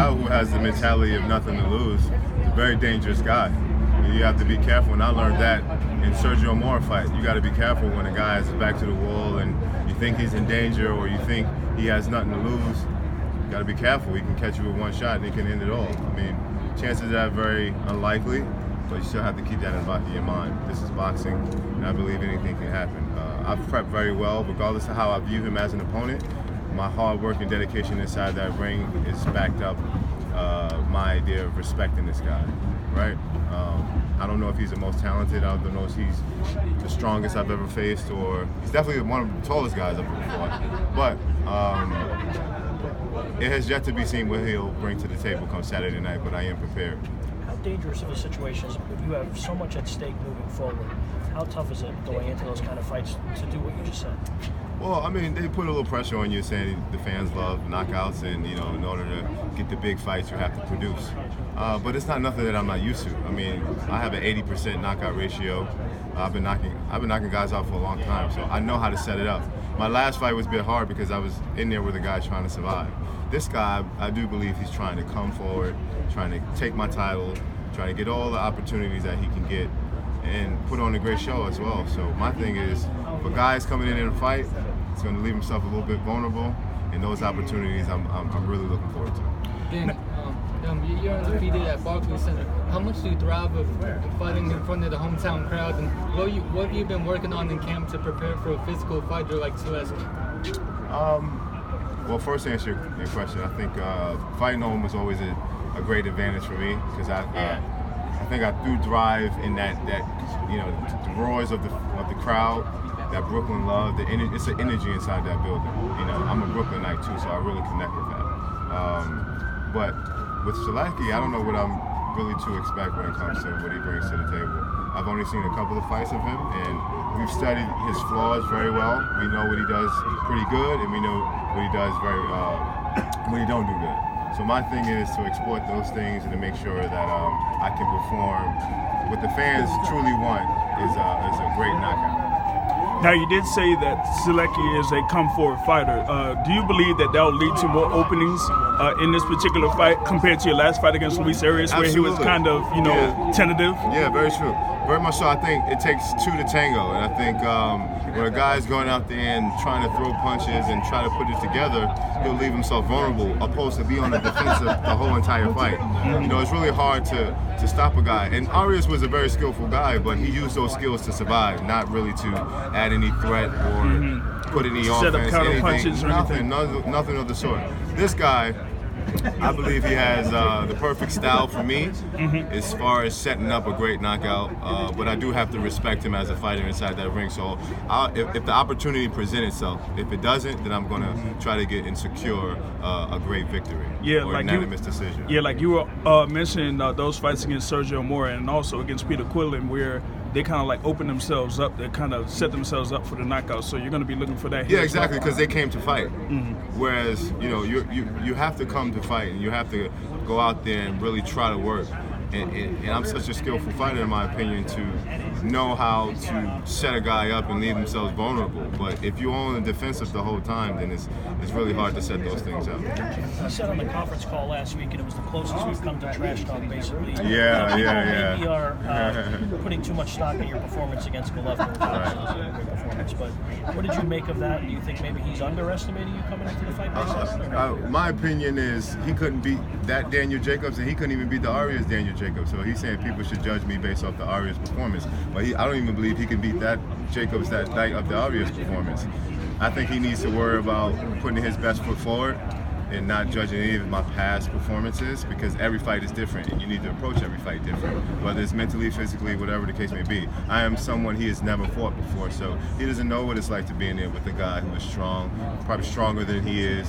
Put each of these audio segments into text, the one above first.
guy who has the mentality of nothing to lose is a very dangerous guy. You have to be careful, and I learned that in Sergio Mora fight. You got to be careful when a guy has his back to the wall and you think he's in danger or you think he has nothing to lose. You got to be careful. He can catch you with one shot and he can end it all. I mean, chances of that are very unlikely, but you still have to keep that in the back of your mind. This is boxing, and I believe anything can happen. I've prepped very well, regardless of how I view him as an opponent. My hard work and dedication inside that ring is backed up my idea of respecting this guy, right? I don't know if he's the most talented. I don't know if he's the strongest I've ever faced, or he's definitely one of the tallest guys I've ever fought. But it has yet to be seen what he'll bring to the table come Saturday night, but I am prepared. How dangerous of a situation is it? You have so much at stake moving forward. How tough is it going into those kind of fights to do what you just said? Well, I mean, they put a little pressure on you saying the fans love knockouts and, in order to get the big fights, you have to produce. But it's not nothing that I'm not used to. I mean, I have an 80% knockout ratio. I've been knocking guys out for a long time, so I know how to set it up. My last fight was a bit hard because I was in there with a guy trying to survive. This guy, I do believe he's trying to come forward, trying to take my title, trying to get all the opportunities that he can get, and put on a great show as well. So my thing is, for guys coming in a fight, it's going to leave himself a little bit vulnerable, and those opportunities I'm really looking forward to. Again, you're undefeated at Barclays Center. How much do you thrive of fighting in front of the hometown crowd, and what have you been working on in camp to prepare for a physical fighter like Sulecki? Well, first to answer your question, I think fighting home was always a great advantage for me because I think I threw drive in that the roars of the crowd, that Brooklyn love. It's an energy inside that building. I'm a Brooklynite too, so I really connect with that. But with Sulecki, I don't know what I'm really to expect when it comes to what he brings to the table. I've only seen a couple of fights of him, and we've studied his flaws very well. We know what he does pretty good, and we know what he does when he don't do good. So my thing is to exploit those things and to make sure that I can perform what the fans truly want is a great knockout. Now, you did say that Sulecki is a come-forward fighter. Do you believe that will lead to more openings in this particular fight compared to your last fight against Luis Arias, where he was kind of, tentative? Yeah, very true. Very much so. I think it takes two to tango, and I think when a guy's going out there and trying to throw punches and try to put it together, he'll leave himself vulnerable, opposed to be on the defensive the whole entire fight. It's really hard to stop a guy. And Arias was a very skillful guy, but he used those skills to survive, not really to add any threat or put any offense, set up counter punches or nothing of the sort. This guy, I believe he has the perfect style for me as far as setting up a great knockout, but I do have to respect him as a fighter inside that ring. So if the opportunity presents itself, if it doesn't, then I'm going to try to get and secure a great victory or unanimous decision. Yeah, like you were mentioning those fights against Sergio Mora and also against Peter Quillin, where they kind of like open themselves up. They kind of set themselves up for the knockout. So you're going to be looking for that. Yeah, exactly, because they came to fight. Whereas you have to come to fight, and you have to go out there and really try to work. And I'm such a skillful fighter, in my opinion, to know how to set a guy up and leave themselves vulnerable. But if you're on the defensive the whole time, then it's really hard to set those things up. You said on the conference call last week, and it was the closest we've come to trash talk, basically. Yeah. Maybe are putting too much stock in your performance against Golovkin, which obviously was a great performance. But what did you make of that? Do you think maybe he's underestimating you coming into the fight? My opinion is he couldn't beat that Daniel Jacobs, and he couldn't even beat the Arias Daniel Jacobs. So he's saying people should judge me based off the Arias performance. But I don't even believe he can beat that Jacobs that night of the Arias performance. I think he needs to worry about putting his best foot forward and not judging any of my past performances, because every fight is different and you need to approach every fight different, whether it's mentally, physically, whatever the case may be. I am someone he has never fought before, so he doesn't know what it's like to be in there with a guy who is strong, probably stronger than he is,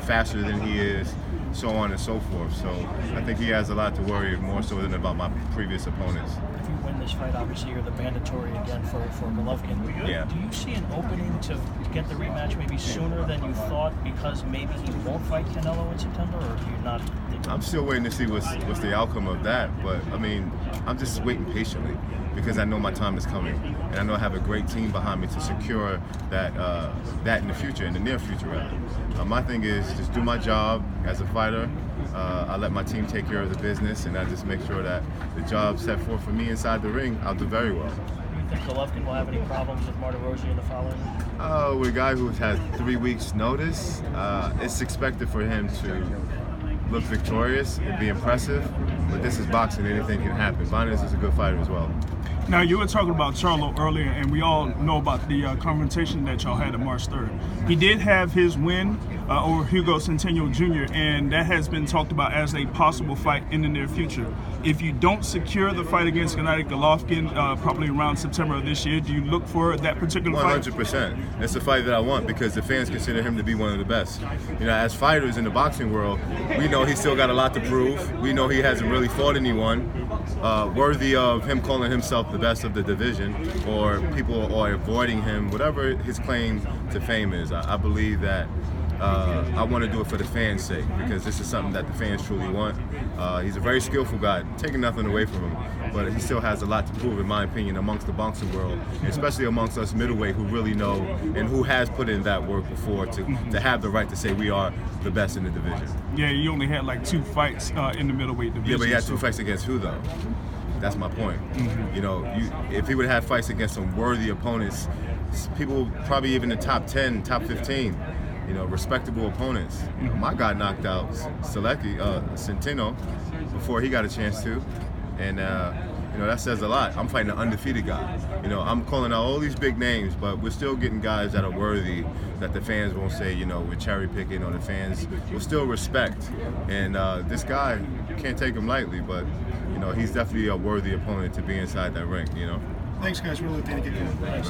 faster than he is, so on and so forth. So I think he has a lot to worry more so than about my previous opponents. If you win this fight, obviously you're the mandatory again for Golovkin. Yeah. Do you see an opening to get the rematch maybe sooner than you thought, because maybe he won't won't fight Canelo in September, or do you not think? I'm still waiting to see what's the outcome of that. But I mean, I'm just waiting patiently because I know my time is coming, and I know I have a great team behind me to secure that in the future, in the near future rather. My thing is just do my job as a fighter. I let my team take care of the business, and I just make sure that the job set forth for me inside the ring, I'll do very well. Do you think Golovkin will have any problems with Martirosyan in the following? With a guy who's had 3 weeks' notice, it's expected for him to look victorious and be impressive, but this is boxing, anything can happen. Vanez is a good fighter as well. Now, you were talking about Charlo earlier, and we all know about the confrontation that y'all had on March 3rd. He did have his win over Hugo Centeno Jr., and that has been talked about as a possible fight in the near future. If you don't secure the fight against Gennady Golovkin probably around September of this year, do you look for that particular fight? 100%. It's a fight that I want because the fans consider him to be one of the best. You know, as fighters in the boxing world, we know he's still got a lot to prove. We know he hasn't really fought anyone worthy of him calling himself the best of the division, or people are avoiding him, whatever his claim to fame is. I believe that I want to do it for the fans' sake because this is something that the fans truly want. He's a very skillful guy, taking nothing away from him, but he still has a lot to prove, in my opinion, amongst the boxing world, especially amongst us middleweight who really know and who has put in that work before to have the right to say we are the best in the division. Yeah, you only had like 2 fights in the middleweight division. Yeah, but he had 2 fights against who, though? That's my point. You know, if he would have had fights against some worthy opponents, people probably even the top 10, top 15, you know, respectable opponents. You know, my guy knocked out Sulecki, Centeno, before he got a chance to, and you know, that says a lot. I'm fighting an undefeated guy. You know, I'm calling out all these big names, but we're still getting guys that are worthy, that the fans won't say, you know, we're cherry picking, or the fans will still respect. And this guy, can't take him lightly, but you know, he's definitely a worthy opponent to be inside that ring, you know. Thanks, guys. Really looking to get going.